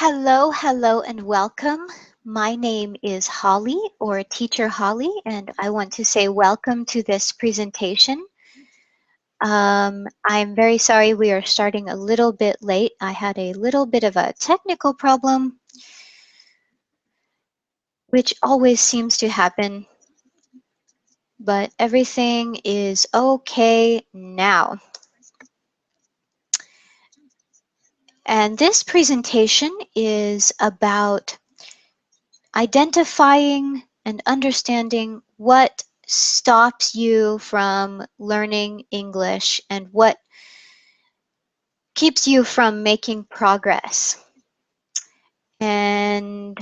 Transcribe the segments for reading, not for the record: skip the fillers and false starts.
Hello, hello, and welcome. My name is Holly, or Teacher Holly, and I want to say welcome to this presentation. I'm very sorry we are starting a little bit late. I had a little bit of a technical problem, which always seems to happen, but everything is okay now. And this presentation is about identifying and understanding what stops you from learning English and what keeps you from making progress. And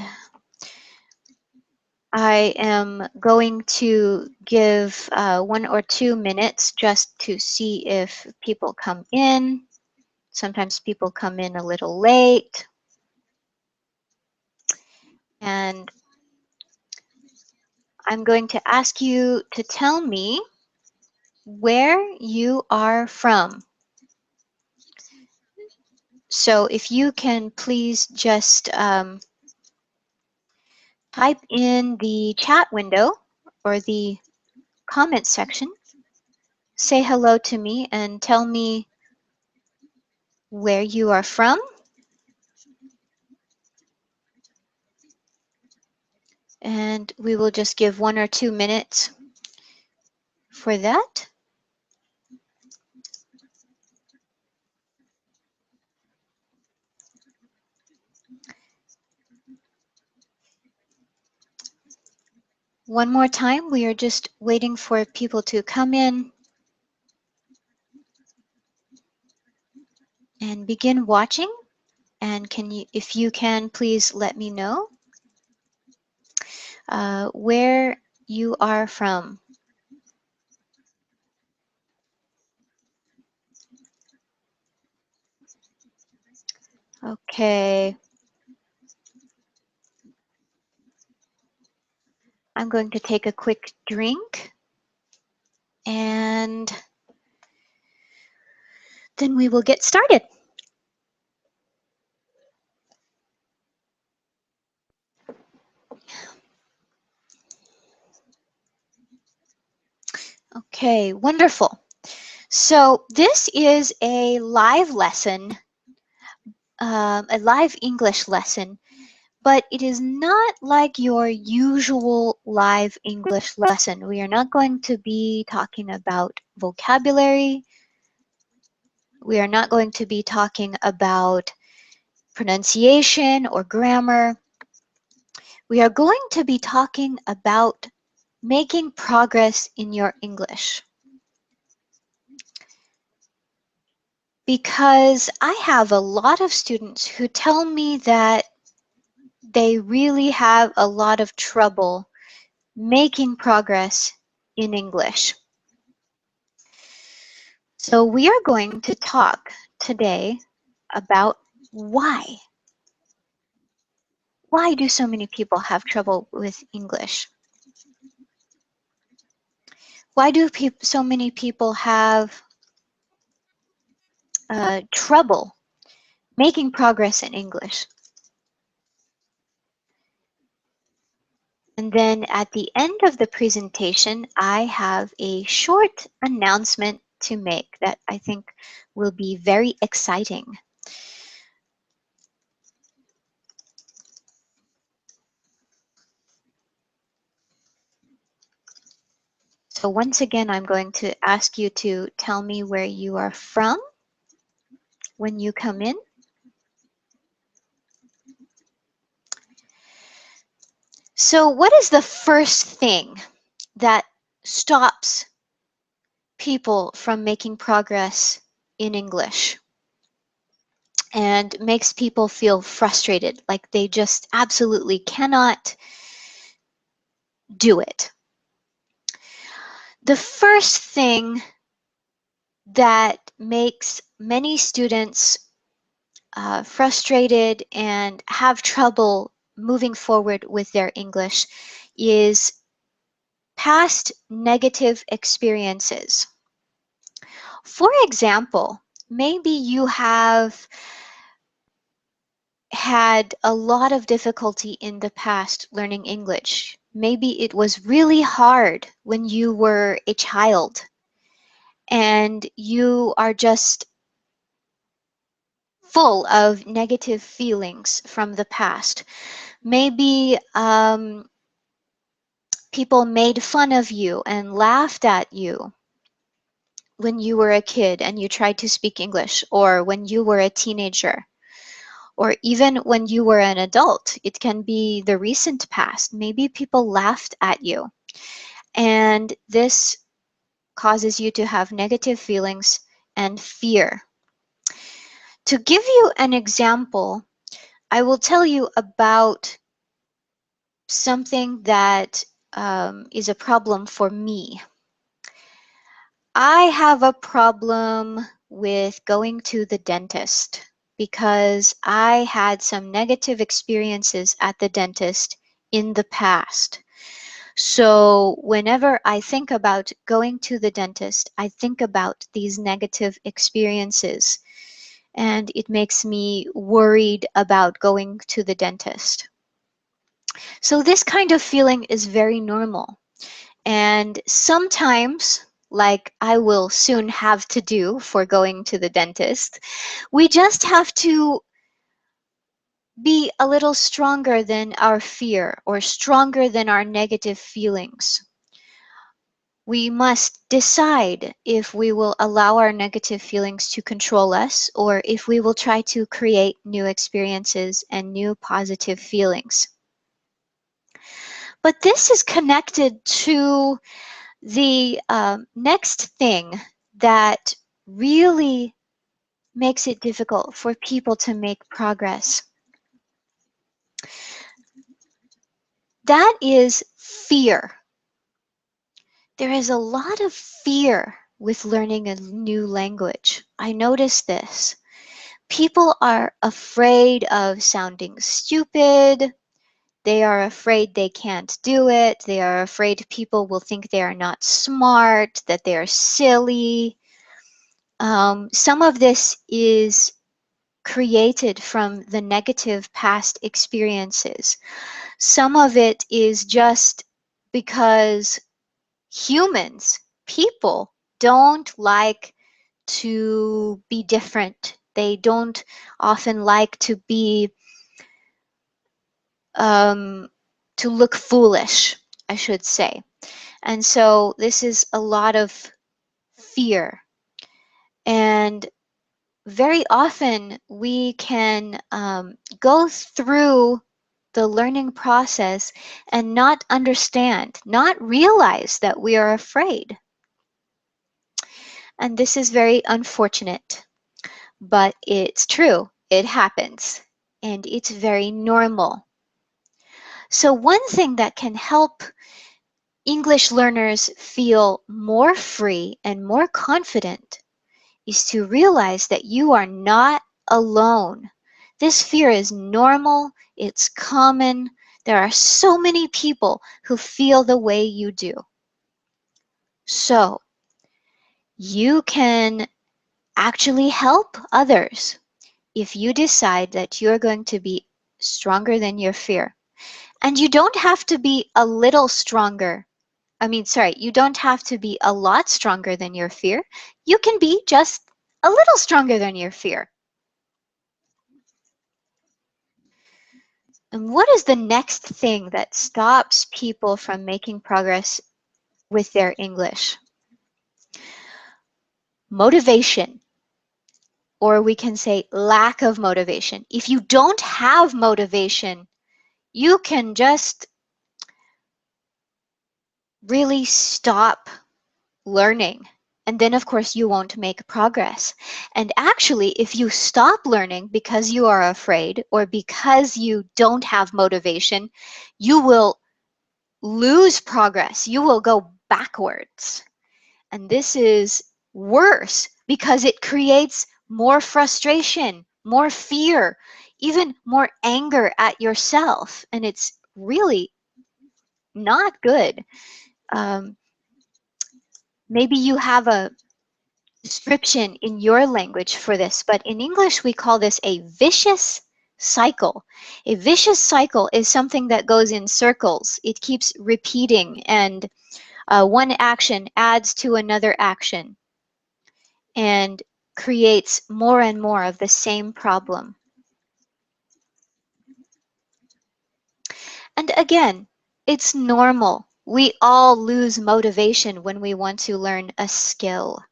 I am going to give 1 or 2 minutes just to see if people come in. Sometimes people come in a little late. And I'm going to ask you to tell me where you are from. So if you can please just type in the chat window or the comment section, say hello to me and tell me where you are from. And we will just give 1 or 2 minutes for that. One more time, we are just waiting for people to come in and begin watching. And if you can, please let me know where you are from. Okay. I'm going to take a quick drink and then we will get started. Okay, wonderful. So this is a live lesson, a live English lesson, but it is not like your usual live English lesson. We are not going to be talking about vocabulary. We are not going to be talking about pronunciation or grammar. We are going to be talking about making progress in your English. Because I have a lot of students who tell me that they really have a lot of trouble making progress in English. So we are going to talk today about why. Why do so many people have trouble with English? Why do so many people have trouble making progress in English? And then at the end of the presentation, I have a short announcement to make that I think will be very exciting. So once again, I'm going to ask you to tell me where you are from when you come in. So what is the first thing that stops people from making progress in English and makes people feel frustrated, like they just absolutely cannot do it? The first thing that makes many students frustrated and have trouble moving forward with their English is past negative experiences. For example, maybe you have had a lot of difficulty in the past learning English. Maybe it was really hard when you were a child and you are just full of negative feelings from the past. Maybe people made fun of you and laughed at you when you were a kid and you tried to speak English, or when you were a teenager, or even when you were an adult. It can be the recent past. Maybe people laughed at you, and this causes you to have negative feelings and fear. To give you an example, I will tell you about something that is a problem for me. I have a problem with going to the dentist because I had some negative experiences at the dentist in the past. So whenever I think about going to the dentist, I think about these negative experiences, and it makes me worried about going to the dentist. So this kind of feeling is very normal. And sometimes, like I will soon have to do for going to the dentist, we just have to be a little stronger than our fear or stronger than our negative feelings. We must decide if we will allow our negative feelings to control us or if we will try to create new experiences and new positive feelings. But this is connected to the next thing that really makes it difficult for people to make progress. That is fear. There is a lot of fear with learning a new language. I notice this. People are afraid of sounding stupid. They are afraid they can't do it. They are afraid people will think they are not smart, that they are silly. Some of this is created from the negative past experiences. Some of it is just because humans, people, don't like to be different. They don't often like um, to look foolish, I should say. And so this is a lot of fear. And very often we can go through the learning process and not understand, not realize that we are afraid. And this is very unfortunate, but it's true. It happens, and it's very normal. So one thing that can help English learners feel more free and more confident is to realize that you are not alone. This fear is normal, it's common. There are so many people who feel the way you do. So you can actually help others if you decide that you're going to be stronger than your fear. And you don't have to be a little stronger. You don't have to be a lot stronger than your fear. You can be just a little stronger than your fear. And what is the next thing that stops people from making progress with their English? Motivation, or we can say lack of motivation. If you don't have motivation, you can just really stop learning. And then, of course, you won't make progress. And actually, if you stop learning because you are afraid or because you don't have motivation, you will lose progress. You will go backwards. And this is worse because it creates more frustration, more fear, even more anger at yourself. And it's really not good. Um, Maybe you have a description in your language for this, but in English we call this a vicious cycle. A vicious cycle is something that goes in circles. It keeps repeating, and one action adds to another action and creates more and more of the same problem. And again, it's normal. We all lose motivation when we want to learn a skill.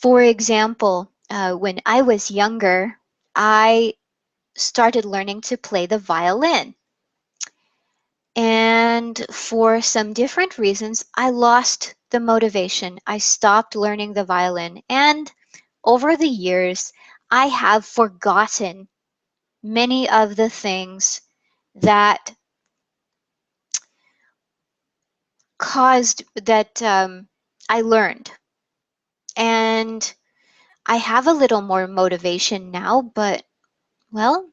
For example, when I was younger, I started learning to play the violin. And for some different reasons, I lost the motivation. I stopped learning the violin. And over the years, I have forgotten many of the things that I learned. And I have a little more motivation now, but well,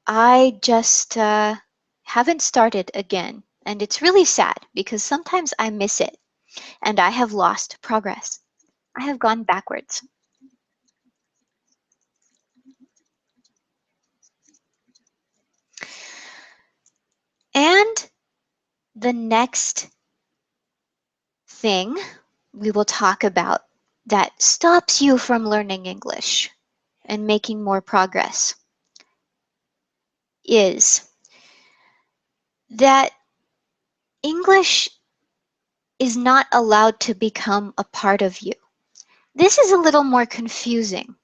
I just haven't started again. And it's really sad because sometimes I miss it and I have lost progress. I have gone backwards. And the next thing we will talk about that stops you from learning English and making more progress is that English is not allowed to become a part of you. This is a little more confusing.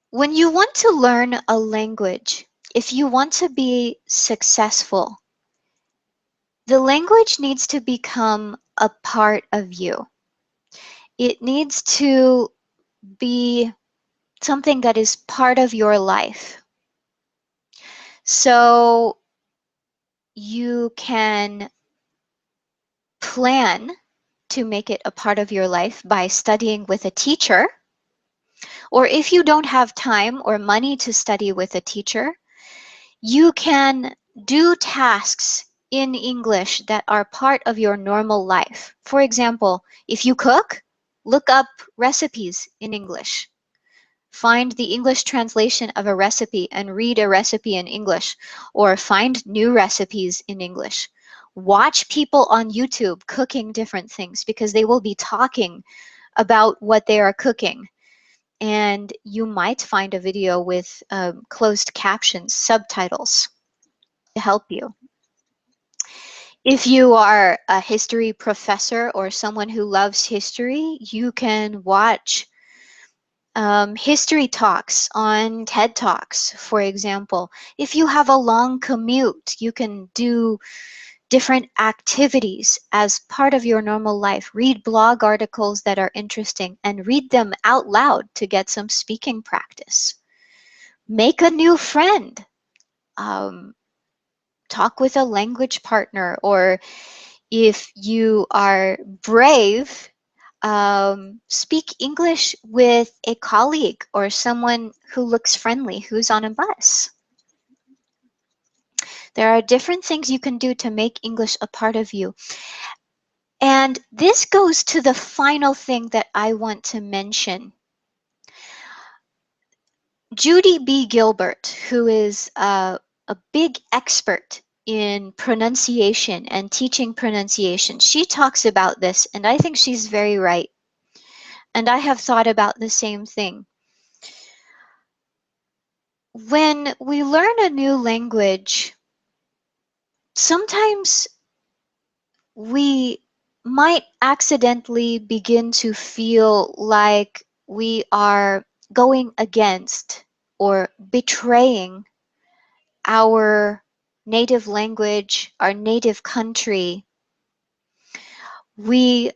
When you want to learn a language, if you want to be successful, the language needs to become a part of you. It needs to be something that is part of your life. So you can plan to make it a part of your life by studying with a teacher. Or if you don't have time or money to study with a teacher, you can do tasks in English that are part of your normal life. For example, if you cook, look up recipes in English. Find the English translation of a recipe and read a recipe in English, or find new recipes in English. Watch people on YouTube cooking different things because they will be talking about what they are cooking. And you might find a video with closed captions, subtitles to help you. If you are a history professor or someone who loves history, you can watch history talks on TED Talks, for example. If you have a long commute, you can do different activities as part of your normal life. Read blog articles that are interesting and read them out loud to get some speaking practice. Make a new friend. Talk with a language partner, or if you are brave, speak English with a colleague or someone who looks friendly, who's on a bus. There are different things you can do to make English a part of you. And this goes to the final thing that I want to mention. Judy B. Gilbert, who is a big expert in pronunciation and teaching pronunciation, she talks about this, and I think she's very right. And I have thought about the same thing. When we learn a new language, sometimes we might accidentally begin to feel like we are going against or betraying our native language, our native country. We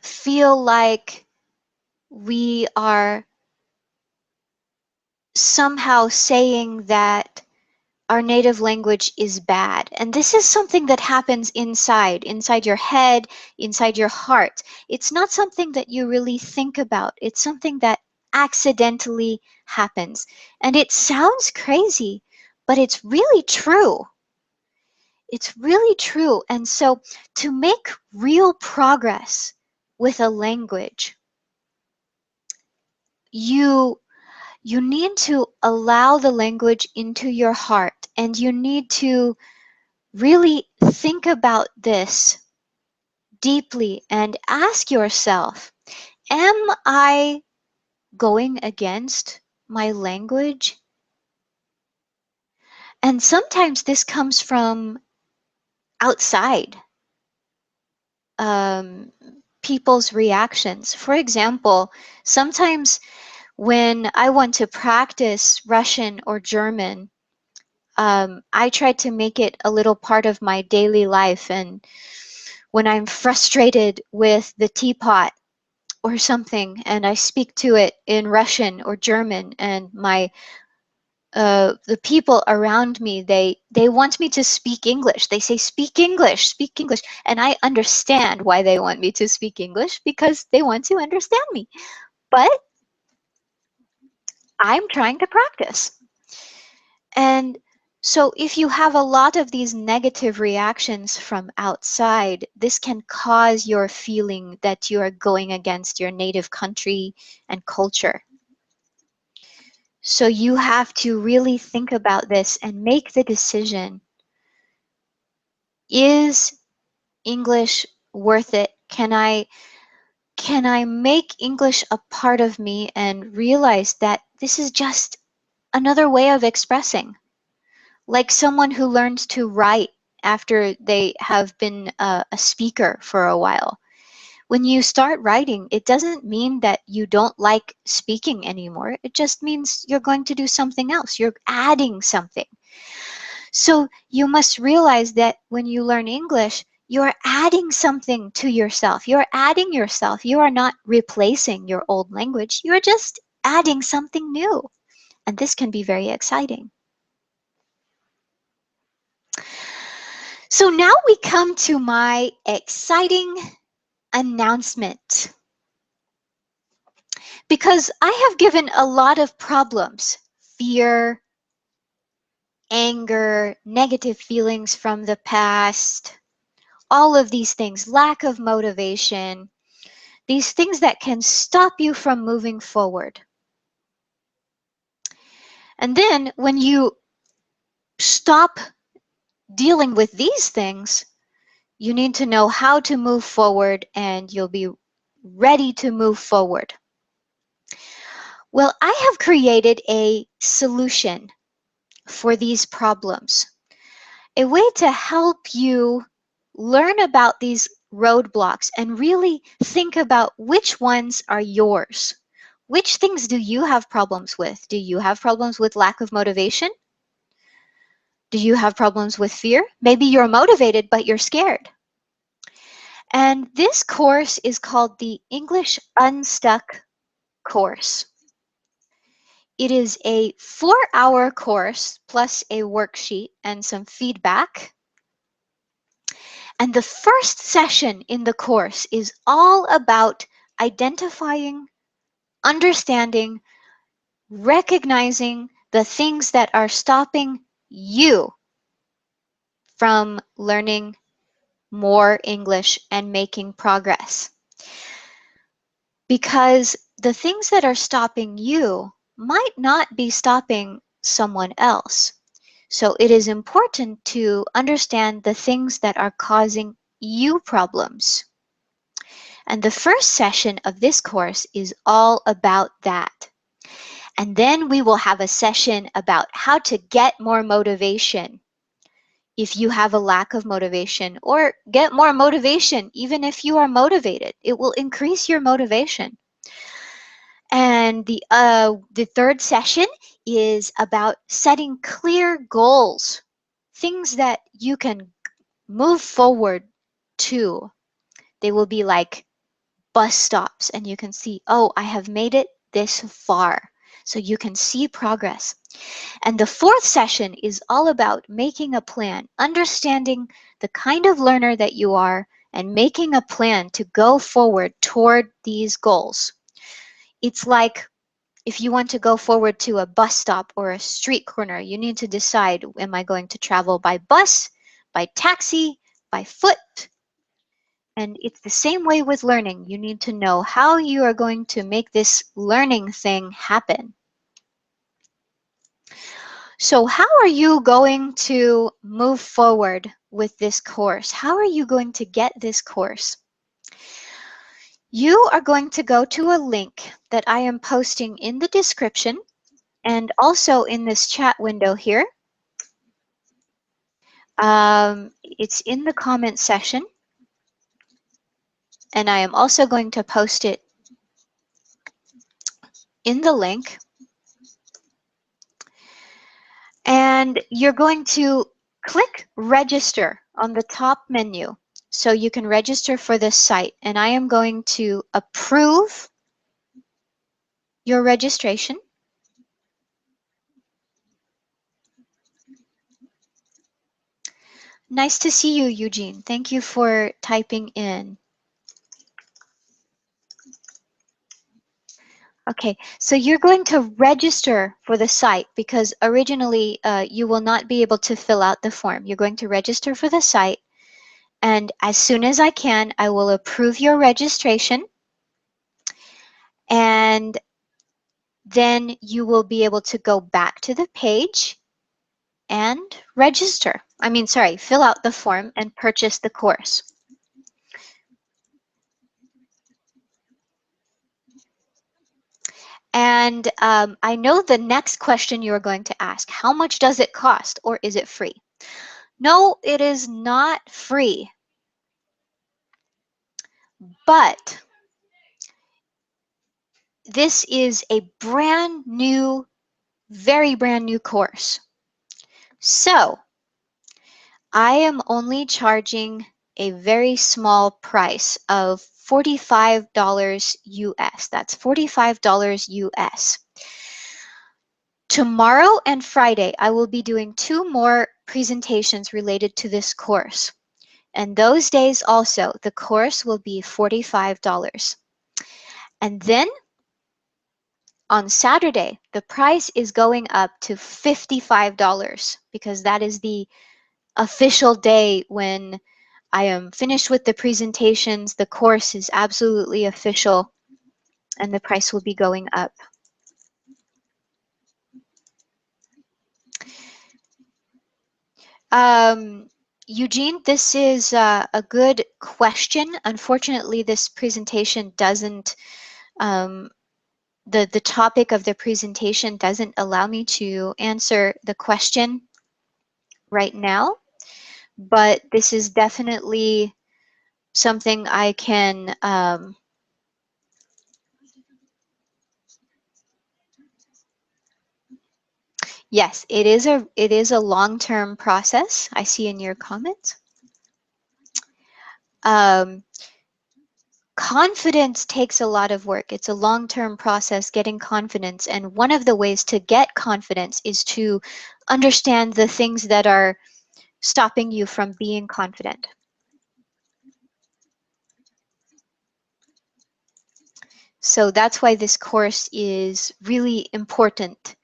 feel like we are somehow saying that our native language is bad. And this is something that happens inside your head, inside your heart. It's not something that you really think about. It's something that accidentally happens. And it sounds crazy, but it's really true. It's really true. And so to make real progress, with a language, you you need to allow the language into your heart, and you need to really think about this deeply and ask yourself, am I going against my language? And sometimes this comes from outside, um, people's reactions. For example, sometimes when I want to practice Russian or German, I try to make it a little part of my daily life. And when I'm frustrated with the teapot or something, and I speak to it in Russian or German, and the people around me, they want me to speak English. They say, speak English. And I understand why they want me to speak English, because they want to understand me. But I'm trying to practice. And so if you have a lot of these negative reactions from outside, this can cause your feeling that you are going against your native country and culture. So you have to really think about this and make the decision. Is English worth it? Can I make English a part of me and realize that this is just another way of expressing? Like someone who learns to write after they have been a speaker for a while. When you start writing, it doesn't mean that you don't like speaking anymore. It just means you're going to do something else. You're adding something. So you must realize that when you learn English, you're adding something to yourself. You're adding yourself. You are not replacing your old language. You're just adding something new. And this can be very exciting. So now we come to my exciting announcement. Because I have given a lot of problems, fear, anger, negative feelings from the past, all of these things, lack of motivation, these things that can stop you from moving forward. And then when you stop dealing with these things, you need to know how to move forward, and you'll be ready to move forward. Well, I have created a solution for these problems, a way to help you learn about these roadblocks and really think about which ones are yours. Which things do you have problems with? Do you have problems with lack of motivation? Do you have problems with fear? Maybe you're motivated, but you're scared. And this course is called the English Unstuck course. It is a 4-hour course plus a worksheet and some feedback. And the first session in the course is all about identifying, understanding, recognizing the things that are stopping you from learning more English and making progress. Because the things that are stopping you might not be stopping someone else. So it is important to understand the things that are causing you problems. And the first session of this course is all about that. And then we will have a session about how to get more motivation if you have a lack of motivation, or get more motivation even if you are motivated. It will increase your motivation. And the third session is about setting clear goals, things that you can move forward to. They will be like bus stops, and you can see, oh, I have made it this far. So you can see progress. And the fourth session is all about making a plan, understanding the kind of learner that you are, and making a plan to go forward toward these goals. It's like if you want to go forward to a bus stop or a street corner, you need to decide, am I going to travel by bus, by taxi, by foot? And it's the same way with learning. You need to know how you are going to make this learning thing happen. So how are you going to move forward with this course? How are you going to get this course? You are going to go to a link that I am posting in the description and also in this chat window here. It's in the comment section, and I am also going to post it in the link. And you're going to click register on the top menu so you can register for this site. And I am going to approve your registration. Nice to see you, Eugene. Thank you for typing in. Okay, so you're going to register for the site because originally you will not be able to fill out the form. You're going to register for the site, and as soon as I can, I will approve your registration, and then you will be able to go back to the page and register. Fill out the form and purchase the course. And I know the next question you're going to ask, how much does it cost or is it free? No, it is not free, but this is a brand new, very brand new course. So I am only charging a very small price of $45 US. That's $45 US. Tomorrow and Friday, I will be doing 2 more presentations related to this course. And those days also, the course will be $45. And then on Saturday, the price is going up to $55 because that is the official day when I am finished with the presentations. The course is absolutely official and the price will be going up. Eugene, this is a good question. Unfortunately, this presentation doesn't, the topic of the presentation doesn't allow me to answer the question right now, but this is definitely something I can, yes, it is a long-term process. I see in your comments. Confidence takes a lot of work. It's a long-term process getting confidence. And one of the ways to get confidence is to understand the things that are stopping you from being confident. So that's why this course is really important.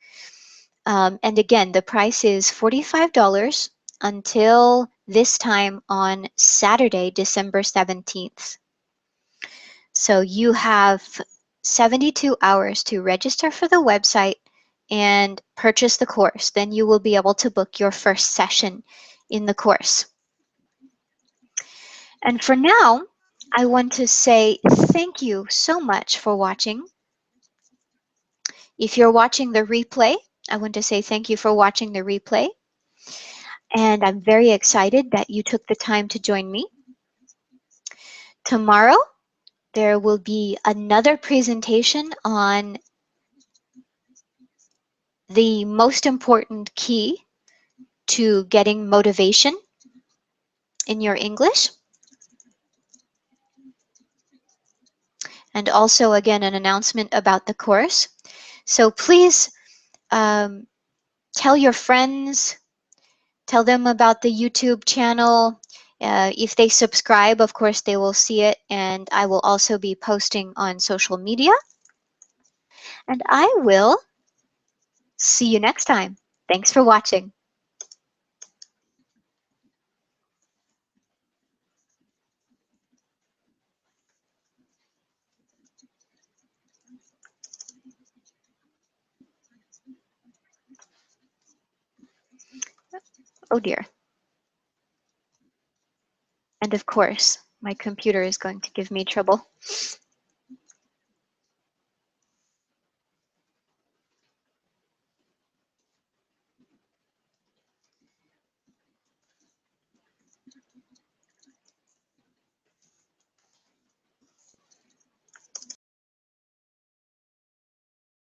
And again, the price is $45 until this time on Saturday, December 17th. So you have 72 hours to register for the website and purchase the course. Then you will be able to book your first session in the course. And for now, I want to say thank you so much for watching. If you're watching the replay, I want to say thank you for watching the replay. And I'm very excited that you took the time to join me. Tomorrow, there will be another presentation on the most important key to getting motivation in your English. And also, again, an announcement about the course. So please tell your friends, tell them about the YouTube channel. If they subscribe, of course, they will see it. And I will also be posting on social media. And I will see you next time. Thanks for watching. Oh dear. And of course, my computer is going to give me trouble.